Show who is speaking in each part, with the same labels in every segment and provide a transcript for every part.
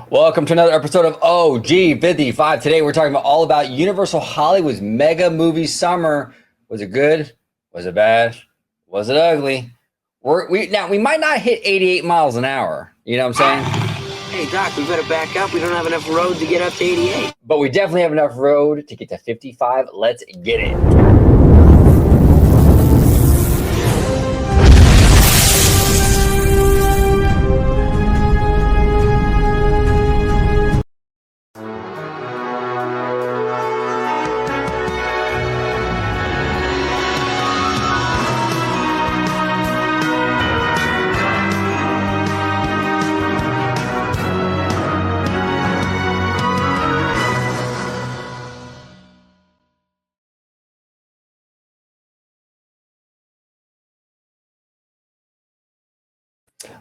Speaker 1: Welcome to another episode of OG55. Today we're talking about all about Universal Hollywood's mega movie summer. Was it good? Was it bad? Was it ugly? We might not hit 88 miles an hour. You know what I'm saying?
Speaker 2: Hey, Doc, we better back up. We don't have enough road to get up to 88.
Speaker 1: But we definitely have enough road to get to 55. Let's get it.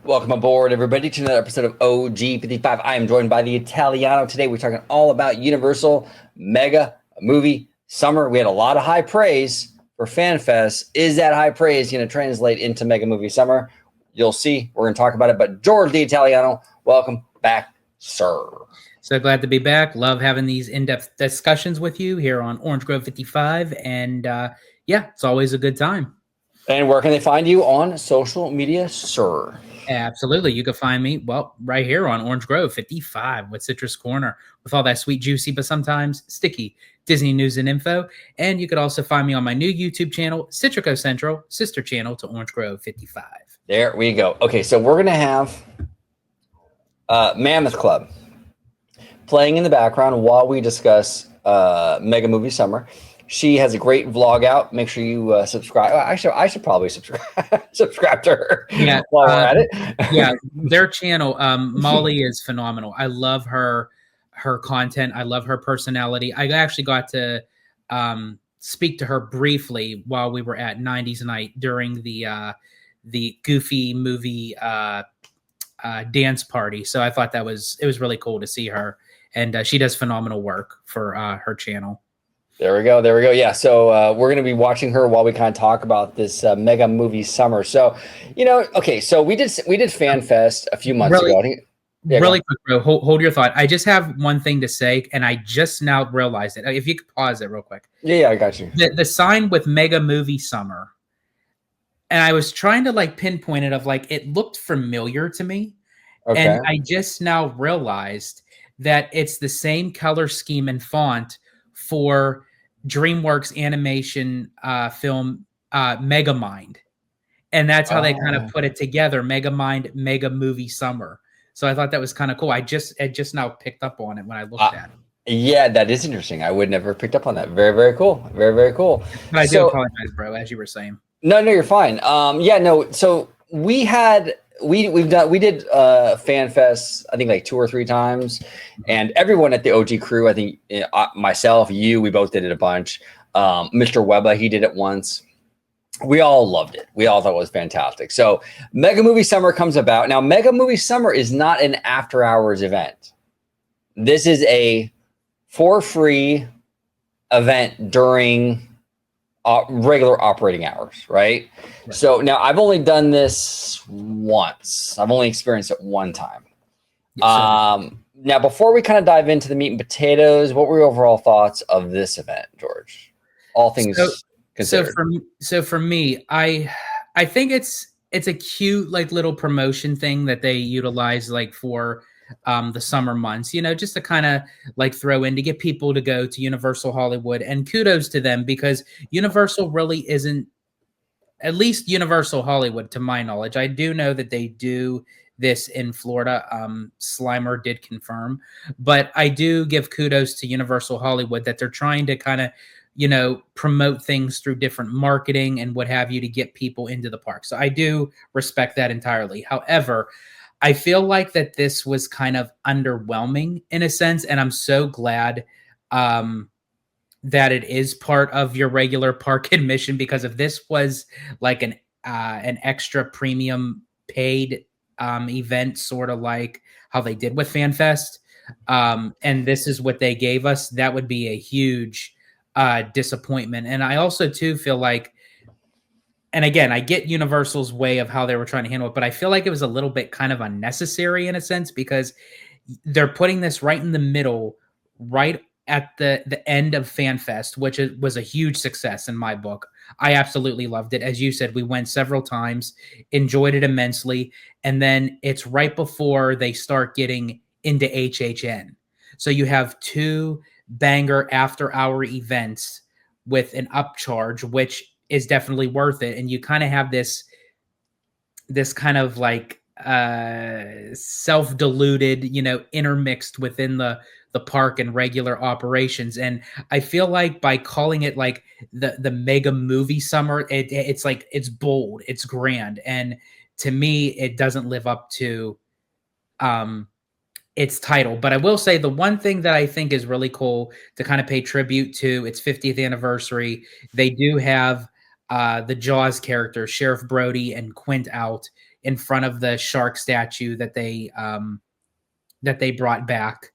Speaker 1: Welcome aboard, everybody, to another episode of OG55. I am joined by the Italiano. Today, we're talking all about Universal Mega Movie Summer. We had a lot of high praise for FanFest. Is that high praise going to translate into Mega Movie Summer? You'll see. We're going to talk about it. But George the Italiano, welcome back, sir.
Speaker 3: So glad to be back. Love having these in-depth discussions with you here on Orange Grove 55. And yeah, it's always a good time.
Speaker 1: And where can they find you on social media, sir?
Speaker 3: Absolutely. You can find me, well, right here on Orange Grove 55 with Citrus Corner with all that sweet, juicy, but sometimes sticky Disney news and info. And you could also find me on my new YouTube channel, Citrico Central, sister channel to Orange Grove 55.
Speaker 1: There we go. Okay, so we're going to have Mammoth Club playing in the background while we discuss Mega Movie Summer. She has a great vlog out. Make sure you subscribe. I should probably subscribe to her.
Speaker 3: Yeah,
Speaker 1: while we're at it.
Speaker 3: Yeah, their channel, Molly, is phenomenal. I love her content. I love her personality. I actually got to speak to her briefly while we were at 90s Night during the Goofy movie dance party. So I thought it was really cool to see her, and she does phenomenal work for her channel.
Speaker 1: There we go. Yeah. So we're going to be watching her while we kind of talk about this Mega Movie Summer. So, okay. So we did FanFest a few months ago. I think,
Speaker 3: really quick, bro. Hold your thought. I just have one thing to say, and I just now realized it. If you could pause it real quick.
Speaker 1: Yeah, I got you.
Speaker 3: The sign with Mega Movie Summer, and I was trying to pinpoint it it looked familiar to me. Okay. And I just now realized that it's the same color scheme and font for DreamWorks animation film Megamind. And that's how they kind of put it together, Megamind, Mega Movie Summer. So I thought that was kind of cool. I just now picked up on it when I looked at it.
Speaker 1: Yeah, that is interesting. I would never have picked up on that. Very, very cool. Very, very cool.
Speaker 3: But I do apologize, bro, as you were saying.
Speaker 1: No, you're fine. So we did FanFest, I think 2 or 3 times, and everyone at the OG crew, I think myself, we both did it a bunch. Mr. Webba, he did it once. We all loved it. We all thought it was fantastic. So Mega Movie Summer comes about. Now, Mega Movie Summer is not an after hours event. This is a for free event during regular operating hours, right? So now I've only done this once. I've only experienced it one time. Now, before we kind of dive into the meat and potatoes, what were your overall thoughts of this event, George? All things considered.
Speaker 3: So for me, I think it's a cute little promotion thing that they utilize for the summer months, just to kind of throw in to get people to go to Universal Hollywood. And kudos to them, because Universal really isn't, at least Universal Hollywood, to my knowledge. I do know that they do this in Florida. Slimer did confirm, but I do give kudos to Universal Hollywood that they're trying to kind of, promote things through different marketing and what have you to get people into the park. So I do respect that entirely. However, I feel like that this was kind of underwhelming in a sense, and I'm so glad that it is part of your regular park admission, because if this was an extra premium paid event, sort of like how they did with FanFest, and this is what they gave us, that would be a huge disappointment. And I also too feel like, and again, I get Universal's way of how they were trying to handle it, but I feel like it was a little bit kind of unnecessary in a sense, because they're putting this right in the middle, right at the end of FanFest, which was a huge success in my book. I absolutely loved it. As you said, we went several times, enjoyed it immensely, and then it's right before they start getting into HHN. So you have two banger after-hour events with an upcharge, which is definitely worth it. And you kind of have this kind of like self-deluded, intermixed within the park and regular operations. And I feel like by calling it like the mega movie summer, it's like it's bold, it's grand, and to me it doesn't live up to its title. But I will say the one thing that I think is really cool to kind of pay tribute to its 50th anniversary, they do have the Jaws characters, Sheriff Brody and Quint, out in front of the shark statue that they brought back.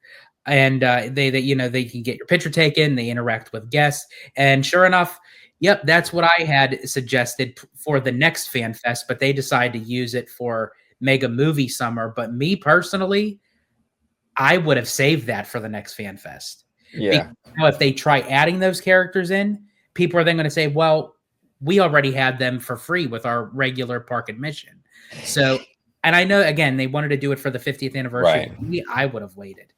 Speaker 3: And they can get your picture taken, they interact with guests. And sure enough, yep, that's what I had suggested for the next Fan Fest, but they decided to use it for Mega Movie Summer. But me personally, I would have saved that for the next Fan Fest.
Speaker 1: Yeah.
Speaker 3: Because if they try adding those characters in, people are then going to say, well, we already had them for free with our regular park admission. So, and I know, again, they wanted to do it for the 50th anniversary.
Speaker 1: Right.
Speaker 3: I would have waited.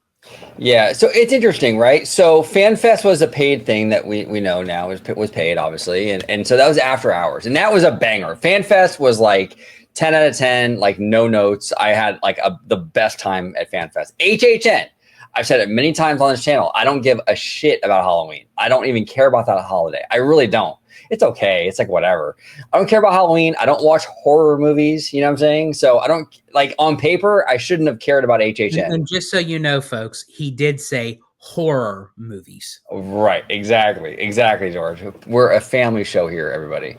Speaker 1: Yeah, so it's interesting, right? So FanFest was a paid thing that we know now was paid, obviously, and so that was after hours, and that was a banger. FanFest was like 10 out of 10, like no notes. I had like the best time at FanFest. HHN, I've said it many times on this channel, I don't give a shit about Halloween. I don't even care about that holiday. I really don't. It's okay. It's like whatever. I don't care about Halloween. I don't watch horror movies. You know what I'm saying? So I don't, like, on paper, I shouldn't have cared about HHN.
Speaker 3: And just so you know, folks, he did say horror movies.
Speaker 1: Right. Exactly. Exactly, George. We're a family show here, everybody.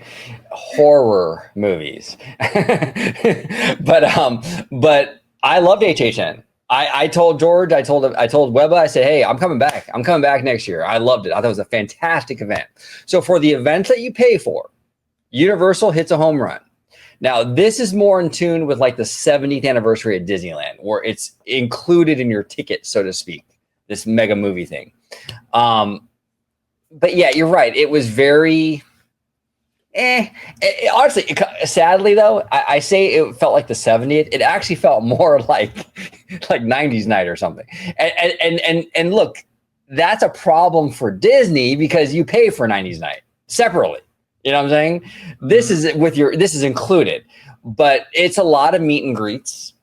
Speaker 1: Horror movies. But I loved HHN. I told George, I told Webba, I said, hey, I'm coming back. I'm coming back next year. I loved it. I thought it was a fantastic event. So for the events that you pay for, Universal hits a home run. Now, this is more in tune with like the 70th anniversary of Disneyland, where it's included in your ticket, so to speak, this mega movie thing. But yeah, you're right. It was very... honestly, sadly though, I say it felt like the 70th. It actually felt more like 90s night or something. And look, that's a problem for Disney because you pay for 90s night separately. You know what I'm saying? This is included, but it's a lot of meet and greets,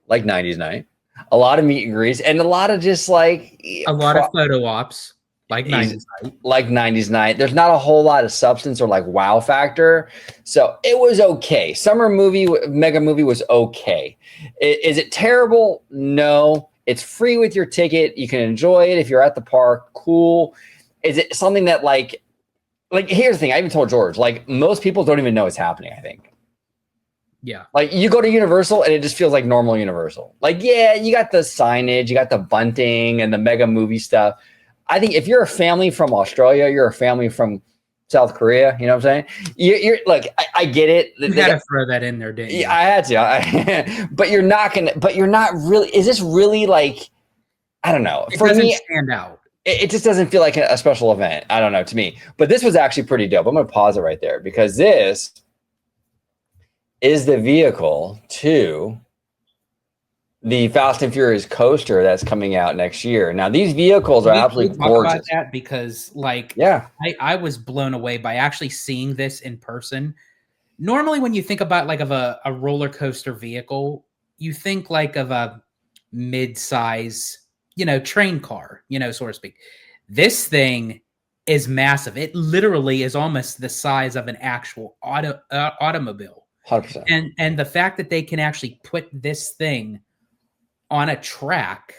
Speaker 1: like 90s night, a lot of meet and greets, and a lot of just like
Speaker 3: a lot of photo ops. Like 90s night.
Speaker 1: Like 90s night. There's not a whole lot of substance or like wow factor. So it was okay. Mega movie was okay. Is it terrible? No. It's free with your ticket. You can enjoy it if you're at the park. Cool. Is it something that like here's the thing. I even told George, like most people don't even know it's happening, I think.
Speaker 3: Yeah.
Speaker 1: Like you go to Universal and it just feels like normal Universal. Like, yeah, you got the signage, you got the bunting and the mega movie stuff. I think if you're a family from Australia, you're a family from South Korea, you know what I'm saying? You're look, I get it.
Speaker 3: You had to throw that in there, didn't you?
Speaker 1: Yeah, I had to. But you're not really, is this really like, I don't know.
Speaker 3: It
Speaker 1: For
Speaker 3: doesn't
Speaker 1: me,
Speaker 3: stand out.
Speaker 1: It just doesn't feel like a special event. I don't know, to me. But this was actually pretty dope. I'm going to pause it right there because this is the vehicle to the Fast and Furious coaster that's coming out next year. Now, these vehicles are absolutely gorgeous.
Speaker 3: About that because, like,
Speaker 1: yeah,
Speaker 3: I was blown away by actually seeing this in person. Normally, when you think about like of a roller coaster vehicle, you think like of a mid-size, train car, so to speak. This thing is massive. It literally is almost the size of an actual automobile.
Speaker 1: 100%.
Speaker 3: And the fact that they can actually put this thing on a track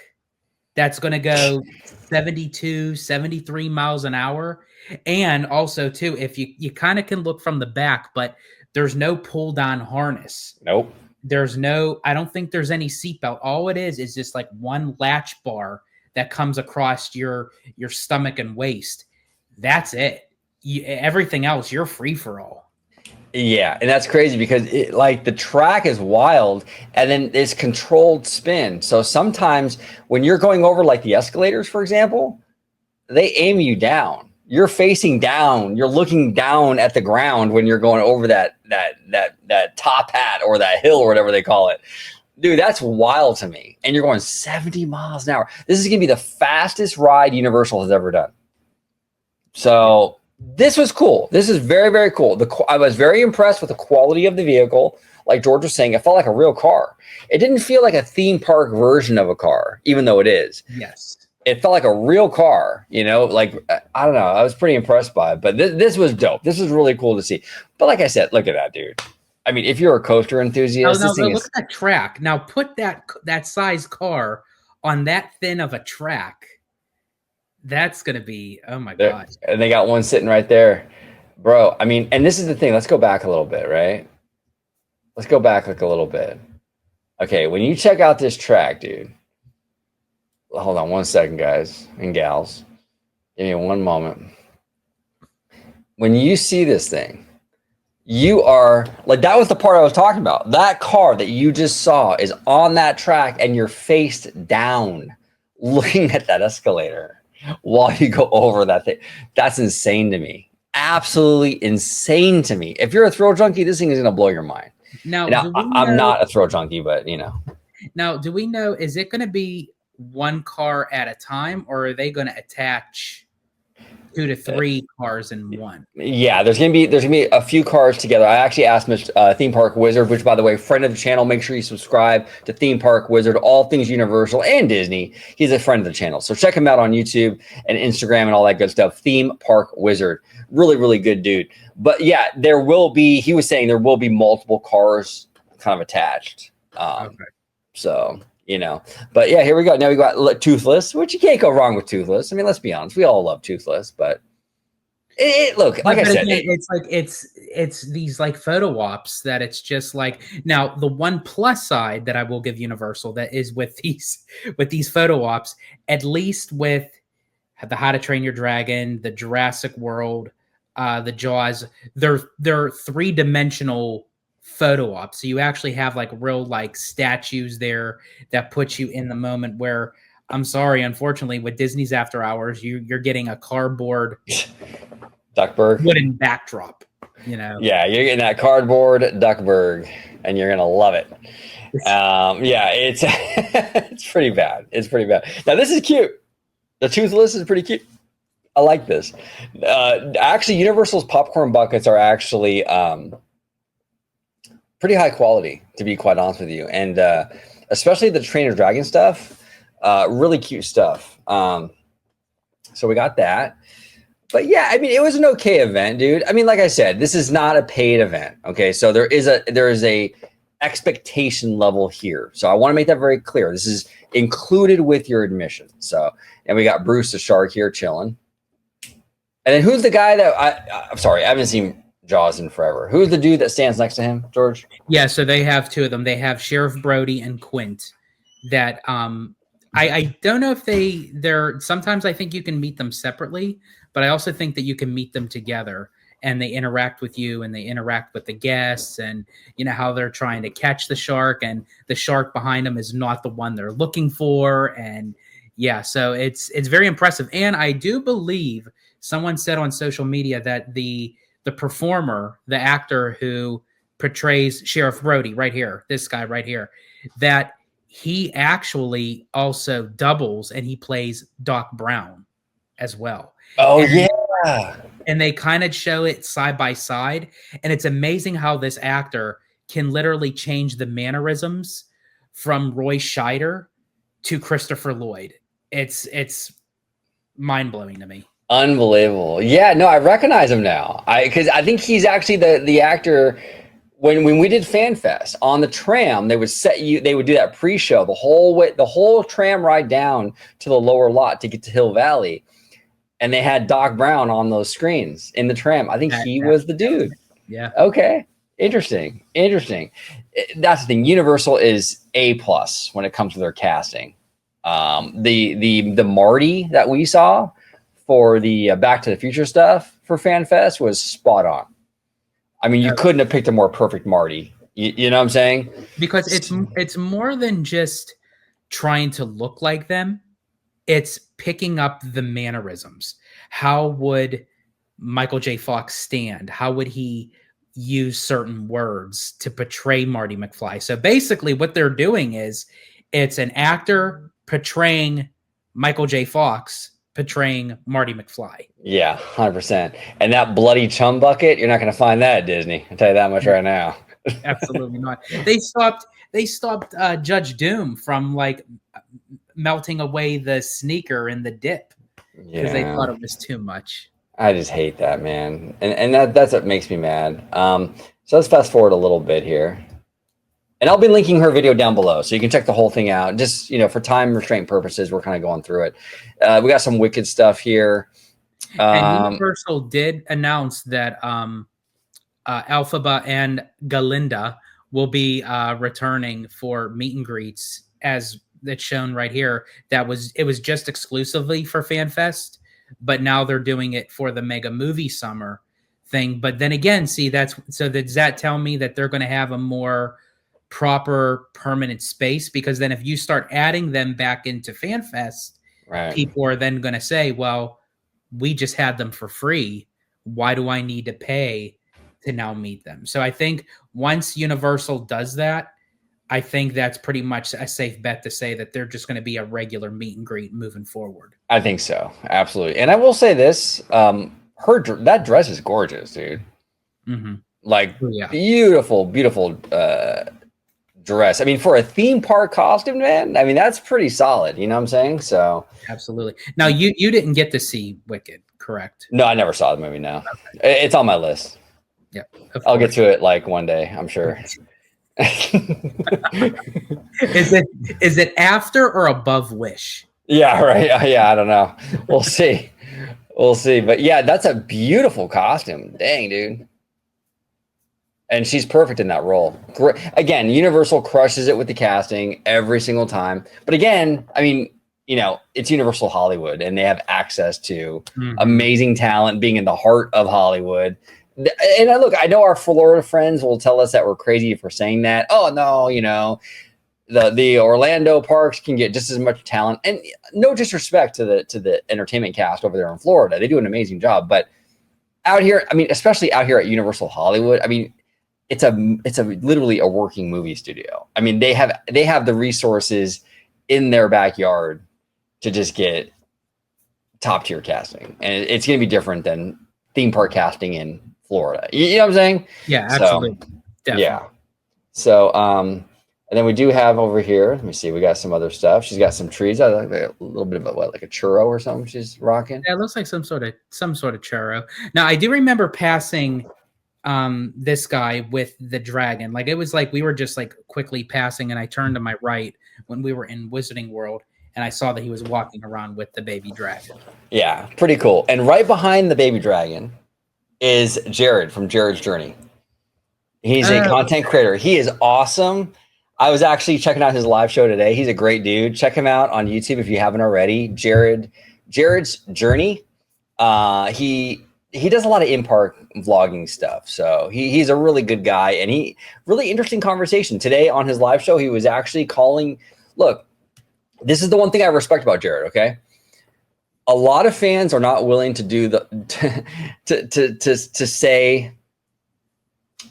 Speaker 3: that's going to go 72, 73 miles an hour. And also, too, if you kind of can look from the back, but there's no pull down harness.
Speaker 1: Nope.
Speaker 3: I don't think there's any seatbelt. All it is just like one latch bar that comes across your stomach and waist. That's it. Everything else, you're free for all.
Speaker 1: Yeah, and that's crazy because like the track is wild and then it's controlled spin. So sometimes when you're going over like the escalators, for example, they aim you down. You're facing down. You're looking down at the ground when you're going over that top hat or that hill or whatever they call it. Dude, that's wild to me. And you're going 70 miles an hour. This is going to be the fastest ride Universal has ever done. So this was cool. This is very, very cool. I was very impressed with the quality of the vehicle. Like George was saying, it felt like a real car. It didn't feel like a theme park version of a car, even though it is.
Speaker 3: Yes.
Speaker 1: It felt like a real car, like, I don't know. I was pretty impressed by it, but this was dope. This was really cool to see. But like I said, look at that, dude. I mean, if you're a coaster enthusiast,
Speaker 3: look at that track. Now put that size car on that thin of a track. That's going to be, oh my God.
Speaker 1: And they got one sitting right there. Bro, I mean, and this is the thing. Let's go back a little bit, right? Let's go back like a little bit. Okay, when you check out this track, dude. Hold on one second, guys and gals. Give me one moment. When you see this thing, you are like, that was the part I was talking about. That car that you just saw is on that track and you're faced down looking at that escalator while you go over that thing. That's insane to me. Absolutely insane to me. If you're a thrill junkie, this thing is going to blow your mind. Now I'm not a thrill junkie, but
Speaker 3: Now, do we know, is it going to be one car at a time, or are they going to attach 2 to 3 cars in one?
Speaker 1: Yeah, there's gonna be a few cars together. I actually asked Theme Park Wizard, which, by the way, friend of the channel. Make sure you subscribe to Theme Park Wizard, all things Universal and Disney. He's a friend of the channel, so check him out on YouTube and Instagram and all that good stuff. Theme Park Wizard, really, really good dude. But yeah, he was saying there will be multiple cars kind of attached. Okay. So. But yeah, here we go. Now we got Toothless, which you can't go wrong with Toothless. I mean, let's be honest, we all love Toothless, but look, like I said,
Speaker 3: it's these like photo ops that it's just like, now the one plus side that I will give Universal that is with these photo ops, at least with the How to Train Your Dragon, the Jurassic World, the Jaws, they're 3-dimensional photo op, so you actually have like real like statues there that puts you in the moment, where I'm sorry, unfortunately with Disney's After Hours, you're getting a cardboard
Speaker 1: Duckburg
Speaker 3: wooden backdrop,
Speaker 1: yeah, you're getting that cardboard Duckburg and you're gonna love it. Yeah, it's it's pretty bad. Now this is cute. The Toothless is pretty cute. I like this. Actually, Universal's popcorn buckets are actually pretty high quality, to be quite honest with you, and especially the Trainer Dragon stuff, really cute stuff. So we got that, but yeah, I mean, it was an okay event, dude. I mean, like I said, this is not a paid event, okay? So there is a expectation level here, so I want to make that very clear. This is included with your admission. So, and we got Bruce the Shark here chilling, and then who's the guy that I'm sorry, I haven't seen Jaws in forever. Who's the dude that stands next to him, George?
Speaker 3: Yeah, so they have 2 of them. They have Sheriff Brody and Quint. That I don't know if they're sometimes I think you can meet them separately, but I also think that you can meet them together, and they interact with you and they interact with the guests, and how they're trying to catch the shark, and the shark behind them is not the one they're looking for, and yeah, so it's very impressive. And I do believe someone said on social media that the performer, the actor who portrays Sheriff Brody right here, this guy right here, that he actually also doubles and he plays Doc Brown as well.
Speaker 1: Oh, yeah.
Speaker 3: And they kind of show it side by side. And it's amazing how this actor can literally change the mannerisms from Roy Scheider to Christopher Lloyd. It's mind-blowing to me.
Speaker 1: Unbelievable. Yeah, no, I recognize him now. Because I think he's actually the actor. When we did Fan Fest on the tram, they would do that pre-show the whole tram ride down to the lower lot to get to Hill Valley, and they had Doc Brown on those screens in the tram. I think he was the dude.
Speaker 3: Yeah.
Speaker 1: Okay. Interesting. That's the thing. Universal is A+ when it comes to their casting. The Marty that we saw for the Back to the Future stuff for Fan Fest was spot on. I mean, you couldn't have picked a more perfect Marty. You know what I'm saying?
Speaker 3: Because it's more than just trying to look like them. It's picking up the mannerisms. How would Michael J. Fox stand? How would he use certain words to portray Marty McFly? So basically what they're doing is it's an actor portraying Michael J. Fox portraying Marty McFly.
Speaker 1: Yeah, 100%. And that bloody chum bucket, you're not going to find that at Disney. I'll tell you that much right now.
Speaker 3: Absolutely not. They stopped Judge Doom from like melting away the sneaker in the dip because they thought it was too much.
Speaker 1: I just hate that, man. And that's what makes me mad. So let's fast forward a little bit here. And I'll be linking her video down below, so you can check the whole thing out. Just, for time restraint purposes, we're kind of going through it. We got some wicked stuff here.
Speaker 3: And Universal did announce that Elphaba and Galinda will be returning for meet and greets, as it's shown right here. It was just exclusively for FanFest, but now they're doing it for the Mega Movie Summer thing. But then again, see, does that tell me that they're going to have a more proper permanent space? Because then if you start adding them back into FanFest, people are then going to say, well, we just had them for free. Why do I need to pay to now meet them? So I think once Universal does that, I think that's pretty much a safe bet to say that they're just going to be a regular meet and greet moving forward.
Speaker 1: I think so. Absolutely. And I will say this, that dress is gorgeous, dude.
Speaker 3: Mm-hmm.
Speaker 1: Like beautiful, beautiful dress. I mean, for a theme park costume, man, I mean, that's pretty solid. You know what I'm saying? So
Speaker 3: absolutely. Now you didn't get to see Wicked, correct?
Speaker 1: No, I never saw the movie. No, it's on my list.
Speaker 3: Yep.
Speaker 1: I'll get to it like one day, I'm sure.
Speaker 3: Is it after or above Wish?
Speaker 1: Yeah, right. Yeah, I don't know. We'll see. But yeah, that's a beautiful costume. Dang, dude. And she's perfect in that role. Again, Universal crushes it with the casting every single time. But again, I mean, it's Universal Hollywood, and they have access to amazing talent being in the heart of Hollywood. And look, I know our Florida friends will tell us that we're crazy for saying that. Oh, no, the Orlando parks can get just as much talent. And no disrespect to the entertainment cast over there in Florida. They do an amazing job. But out here, I mean, especially out here at Universal Hollywood, I mean, it's literally a working movie studio. I mean, they have the resources in their backyard to just get top tier casting, and it's going to be different than theme park casting in Florida. You know what I'm saying?
Speaker 3: Yeah, absolutely.
Speaker 1: So, yeah. So, and then we do have over here. Let me see. We got some other stuff. She's got some trees. I like a little bit of like a churro or something. She's rocking.
Speaker 3: Yeah, it looks like some sort of churro. Now, I do remember passing this guy with the dragon. Like, it was like we were just like quickly passing, and I turned to my right when we were in Wizarding World, and I saw that he was walking around with the baby dragon. Yeah,
Speaker 1: pretty cool. And right behind the baby dragon is Jared from Jared's Journey. He's a content creator. He is awesome. I was actually checking out his live show today. He's a great dude. Check him out on YouTube if you haven't already. Jared's Journey. He does a lot of in-park vlogging stuff. So he's a really good guy, and really interesting conversation. Today on his live show, he was actually calling, look, this is the one thing I respect about Jared, okay? A lot of fans are not willing to do to say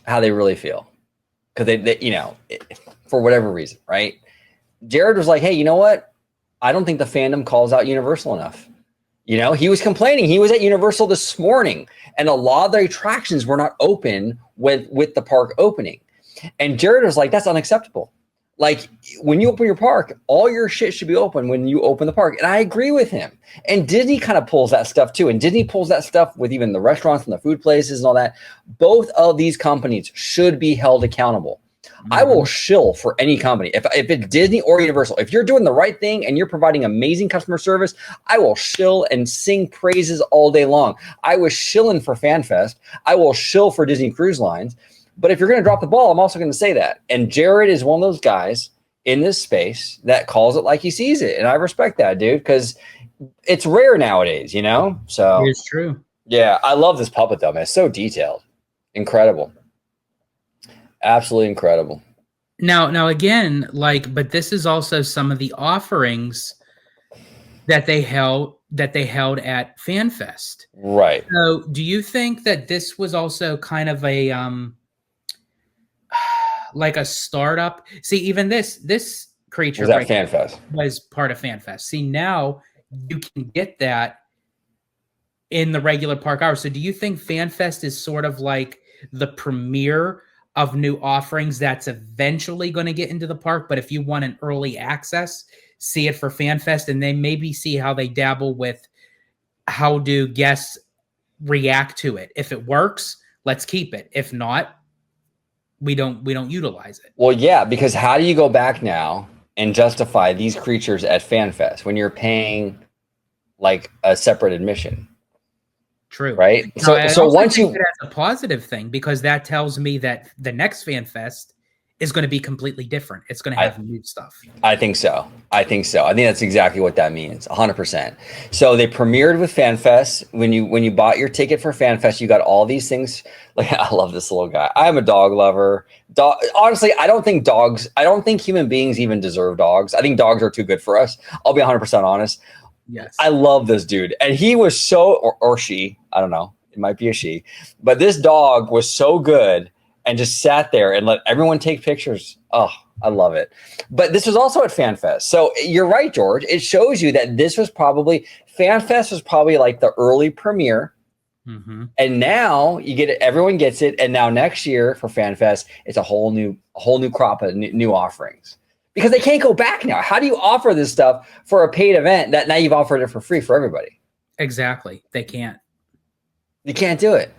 Speaker 1: how they really feel. Because they for whatever reason, right? Jared was like, hey, you know what? I don't think the fandom calls out Universal enough. He was complaining. He was at Universal this morning, and a lot of the attractions were not open with the park opening. And Jared was like, that's unacceptable. Like, when you open your park, all your shit should be open when you open the park. And I agree with him. And Disney kind of pulls that stuff too. And Disney pulls that stuff with even the restaurants and the food places and all that. Both of these companies should be held accountable. I will shill for any company. If it's Disney or Universal, if you're doing the right thing and you're providing amazing customer service, I will shill and sing praises all day long. I was shilling for FanFest. I will shill for Disney Cruise Lines. But if you're going to drop the ball, I'm also going to say that. And Jared is one of those guys in this space that calls it like he sees it. And I respect that, dude, because it's rare nowadays, So
Speaker 3: it's true.
Speaker 1: Yeah, I love this puppet, though, man. It's so detailed. Incredible. Absolutely incredible.
Speaker 3: Now again, like, but this is also some of the offerings that they held at FanFest.
Speaker 1: Right.
Speaker 3: So, do you think that this was also kind of a like a startup? See, even this
Speaker 1: Was
Speaker 3: creature
Speaker 1: that
Speaker 3: break
Speaker 1: FanFest?
Speaker 3: was part of FanFest. See, now you can get that in the regular park hours. So, do you think FanFest is sort of like the premiere of new offerings that's eventually going to get into the park? But if you want an early access, see it for FanFest, and then maybe see how they dabble with how do guests react to it. If it works, let's keep it. If not, we don't utilize it.
Speaker 1: Well, yeah, because how do you go back now and justify these creatures at FanFest when you're paying like a separate admission,
Speaker 3: True.
Speaker 1: right?
Speaker 3: Now,
Speaker 1: So
Speaker 3: I
Speaker 1: so
Speaker 3: also
Speaker 1: once
Speaker 3: think
Speaker 1: you
Speaker 3: that that's a positive thing because that tells me that the next Fan Fest is going to be completely different. It's going to have new stuff.
Speaker 1: I think so. I think so. I think that's exactly what that means. 100%. So they premiered with FanFest. When you bought your ticket for FanFest, you got all these things. Like I love this little guy. I'm a dog lover. Honestly, I don't think human beings even deserve dogs. I think dogs are too good for us. I'll be 100% honest.
Speaker 3: Yes.
Speaker 1: I love this dude. And he was so or she, I don't know. It might be a she. But this dog was so good and just sat there and let everyone take pictures. Oh, I love it. But this was also at FanFest. So you're right, George. It shows you that this was probably FanFest was probably like the early premiere.
Speaker 3: Mm-hmm.
Speaker 1: And now you get it, everyone gets it. And now next year for FanFest, it's a whole new crop of new offerings. Because they can't go back now. How do you offer this stuff for a paid event that now you've offered it for free for everybody?
Speaker 3: Exactly. They can't.
Speaker 1: You can't do it.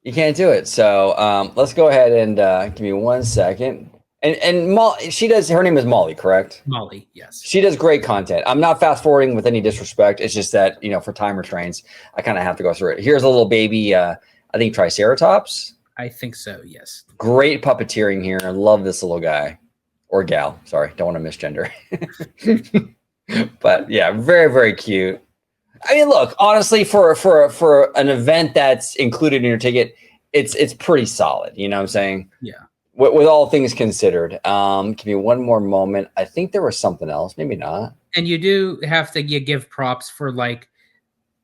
Speaker 1: You can't do it. So let's go ahead and give me 1 second. And Molly, her name is Molly, correct?
Speaker 3: Molly, yes.
Speaker 1: She does great content. I'm not fast forwarding with any disrespect. It's just that, for time restraints, I kind of have to go through it. Here's a little baby, I think Triceratops.
Speaker 3: I think so, yes.
Speaker 1: Great puppeteering here. I love this little guy. Or gal. Sorry, don't want to misgender. But yeah, very, very cute. I mean, look, honestly, for an event that's included in your ticket, it's pretty solid. You know what I'm saying?
Speaker 3: Yeah.
Speaker 1: With all things considered. Give me one more moment. I think there was something else. Maybe not.
Speaker 3: And you do have to give props for like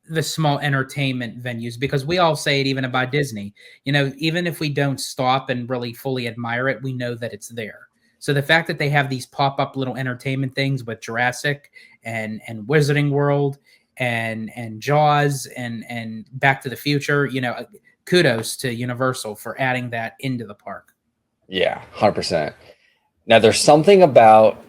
Speaker 3: the small entertainment venues because we all say it even about Disney. Even if we don't stop and really fully admire it, we know that it's there. So the fact that they have these pop-up little entertainment things with Jurassic and Wizarding World and Jaws and Back to the Future, kudos to Universal for adding that into the park.
Speaker 1: Yeah, 100%. Now there's something about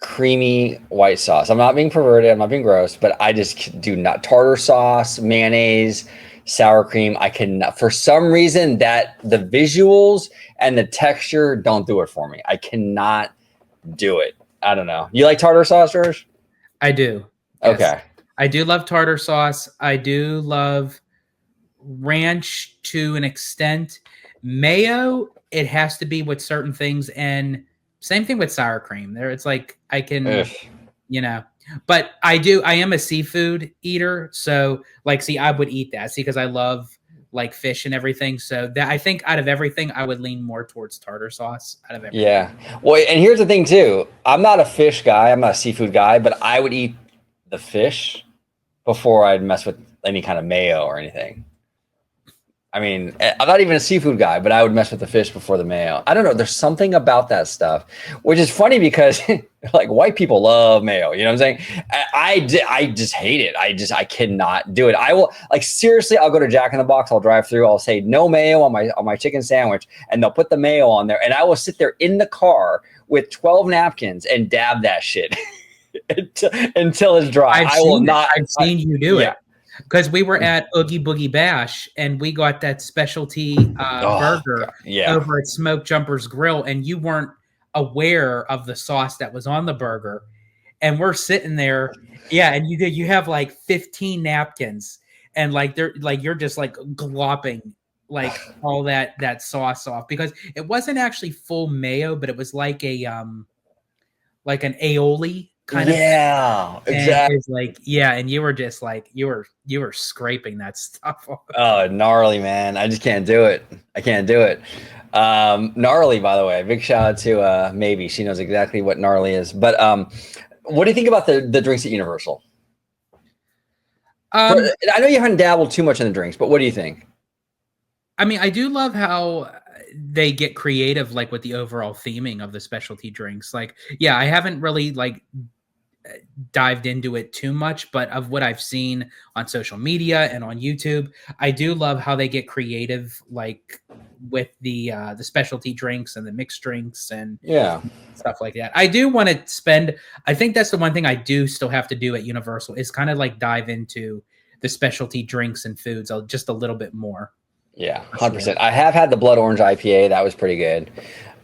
Speaker 1: creamy white sauce. I'm not being perverted. I'm not being gross, but I just do not. Tartar sauce, mayonnaise, sour cream. I cannot, for some reason, that the visuals and the texture don't do it for me. I cannot do it. I don't know. You like tartar sauce, George?
Speaker 3: I do. Yes.
Speaker 1: Okay.
Speaker 3: I do love tartar sauce. I do love ranch to an extent. Mayo, it has to be with certain things. And same thing with sour cream. There, it's like I can, but I am a seafood eater. So I would eat that. See, because I love like fish and everything. So that I think out of everything, I would lean more towards tartar sauce out of everything.
Speaker 1: Yeah. Well, and here's the thing too. I'm not a fish guy. I'm not a seafood guy, but I would eat the fish before I'd mess with any kind of mayo or anything. I mean, I'm not even a seafood guy, but I would mess with the fish before the mayo. I don't know. There's something about that stuff, which is funny because like white people love mayo. You know what I'm saying? I just hate it. I cannot do it. I will seriously, I'll go to Jack in the Box. I'll drive through. I'll say no mayo on my chicken sandwich and they'll put the mayo on there. And I will sit there in the car with 12 napkins and dab that shit until it's dry.
Speaker 3: I've seen you do it. Because we were at Oogie Boogie Bash and we got that specialty burger over at Smoke Jumper's Grill, and you weren't aware of the sauce that was on the burger. And we're sitting there, and you have like 15 napkins, and you're just like glopping like all that sauce off because it wasn't actually full mayo, but it was like an aioli kind of,
Speaker 1: Yeah,
Speaker 3: and
Speaker 1: exactly.
Speaker 3: it's like, yeah, and you were just like, you were scraping that stuff off.
Speaker 1: Oh, gnarly, man. I just can't do it. I can't do it. Gnarly, by the way. Big shout out to Maybe. She knows exactly what gnarly is. But what do you think about the drinks at Universal?
Speaker 3: Um,
Speaker 1: I know you haven't dabbled too much in the drinks, but what do you think?
Speaker 3: I mean, I do love how they get creative, like with the overall theming of the specialty drinks. Like, yeah, I haven't really like dived into it too much, but of what I've seen on social media and on YouTube, I do love how they get creative, like with the specialty drinks and the mixed drinks and
Speaker 1: Yeah.
Speaker 3: stuff like that. I do want to spend. I think that's the one thing I do still have to do at Universal is kind of like dive into the specialty drinks and foods just a little bit more.
Speaker 1: Yeah,
Speaker 3: For sure.
Speaker 1: 100%. I have had the blood orange IPA. That was pretty good.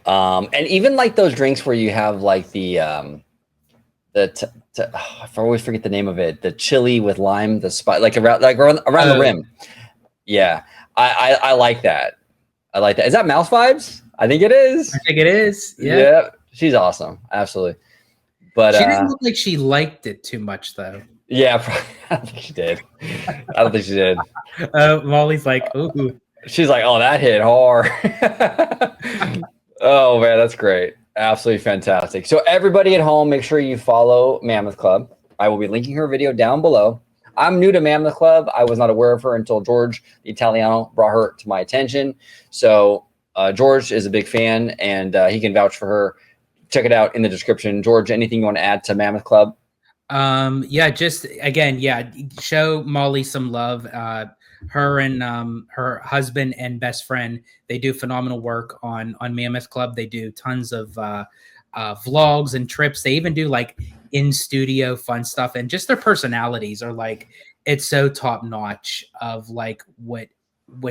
Speaker 1: And even like those drinks where you have like I always forget the name of it. The chili with lime, the spot like around the
Speaker 3: Oh,
Speaker 1: rim. Yeah, I like that. I like that. Is that Mouse Vibes? I think it is.
Speaker 3: I think it is. Yeah.
Speaker 1: Yeah, she's awesome. Absolutely. But
Speaker 3: She didn't look like she liked it too much, though.
Speaker 1: yeah, I don't think she did. I don't think she did.
Speaker 3: Molly's like, ooh.
Speaker 1: She's like, oh, that hit hard. Oh man, that's great. Absolutely fantastic. So everybody at home, make sure you follow Mammoth Club. I will be linking her video down below. I'm new to Mammoth Club. I was not aware of her until George, the Italiano, brought her to my attention. So George is a big fan, and he can vouch for her. Check it out in the description. George, anything you want to add to Mammoth Club?
Speaker 3: Yeah, just again, yeah, show Molly some love. Her and her husband and best friend, they do phenomenal work on Mammoth Club. They do tons of vlogs and trips. They even do like in studio fun stuff, and just their personalities are like, it's so top notch of like what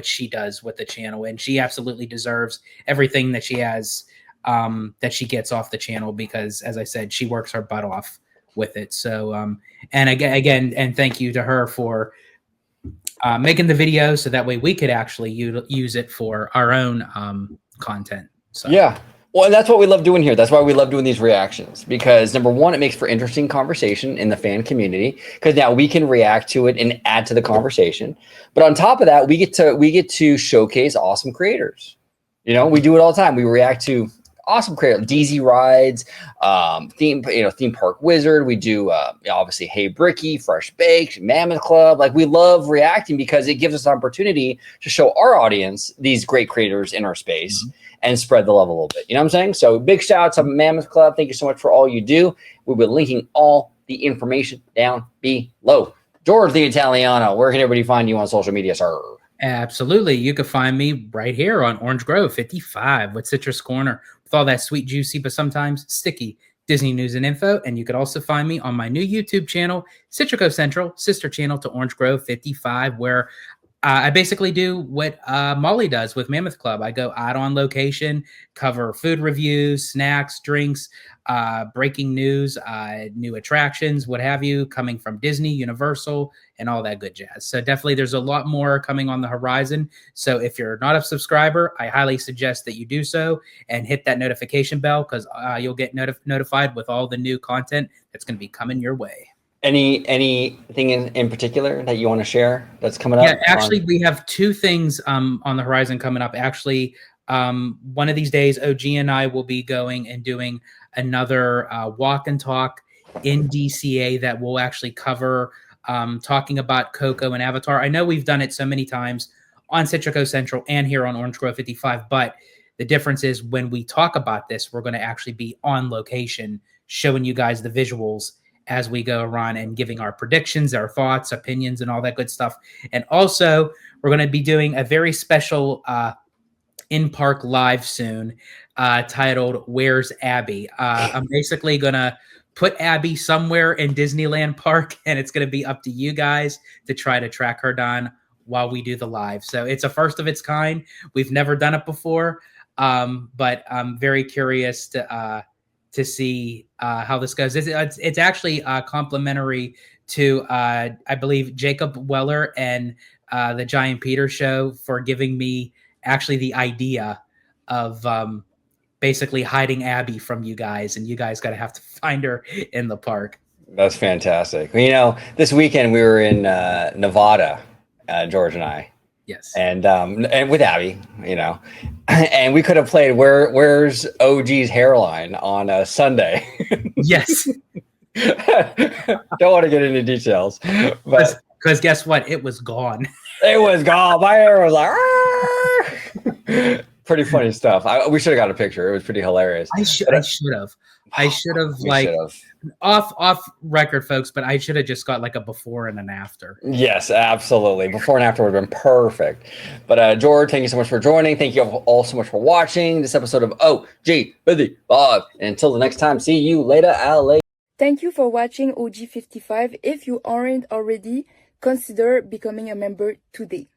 Speaker 3: she does with the channel, and she absolutely deserves everything that she has, that she gets off the channel, because as I said, she works her butt off with it. So and again, and thank you to her for making the video so that way we could actually use it for our own content. So
Speaker 1: Yeah. Well, and that's what we love doing here. That's why we love doing these reactions, because number one, it makes for interesting conversation in the fan community, because now we can react to it and add to the conversation. But on top of that, we get to showcase awesome creators. You know, we do it all the time. We react to awesome creators, DZ Rides, theme park wizard. We do obviously Hey Bricky, Fresh Baked, Mammoth Club. Like, we love reacting because it gives us an opportunity to show our audience these great creators in our space. Mm-hmm. And spread the love a little bit. You know what I'm saying? So big shout out to Mammoth Club. Thank you so much for all you do. We'll be linking all the information down below. George the Italiano, where can everybody find you on social media, sir?
Speaker 3: Absolutely. You can find me right here on Orange Grove 55 with Citrus Corner, with all that sweet, juicy, but sometimes sticky Disney news and info. And you could also find me on my new YouTube channel, Citrico Central, sister channel to Orange Grove 55, where I basically do what Molly does with Mammoth Club. I go out on location, cover food reviews, snacks, drinks, breaking news, new attractions, what have you, coming from Disney, Universal, and all that good jazz. So definitely there's a lot more coming on the horizon. So if you're not a subscriber, I highly suggest that you do so and hit that notification bell, because you'll get notified with all the new content that's going to be coming your way.
Speaker 1: Anything in particular that you want to share that's coming up?
Speaker 3: Yeah, actually, we have two things on the horizon coming up. Actually, one of these days, OG and I will be going and doing another walk and talk in DCA that will actually cover talking about Coco and Avatar. I know we've done it so many times on Citrico Central and here on Orange Grove 55, but the difference is when we talk about this, we're going to actually be on location showing you guys the visuals as we go around and giving our predictions, our thoughts, opinions, and all that good stuff. And also, we're going to be doing a very special in-park live soon titled Where's Abby? I'm basically going to put Abby somewhere in Disneyland Park, and it's going to be up to you guys to try to track her down while we do the live. So it's a first of its kind. We've never done it before, but I'm very curious to see how this goes. It's actually complimentary to, I believe, Jacob Weller and the Giant Peter Show for giving me actually the idea of basically hiding Abby from you guys, and you guys got to have to find her in the park.
Speaker 1: That's fantastic. You know, this weekend we were in Nevada, George and I,
Speaker 3: Yes.
Speaker 1: and with Abby, you know, and we could have played where's OG's hairline on a Sunday.
Speaker 3: Yes.
Speaker 1: Don't want to get into details, but
Speaker 3: because guess what? It was gone.
Speaker 1: it was gone. My hair was like, pretty funny stuff. We should have got a picture. It was pretty hilarious.
Speaker 3: I should have. Like off record, folks, but I should have just got like a before and an after.
Speaker 1: Yes, absolutely. Before and after would have been perfect. But George, thank you so much for joining. Thank you all so much for watching this episode of OG 55. And until the next time, see you later, LA.
Speaker 4: Thank you for watching OG 55. If you aren't already, consider becoming a member today.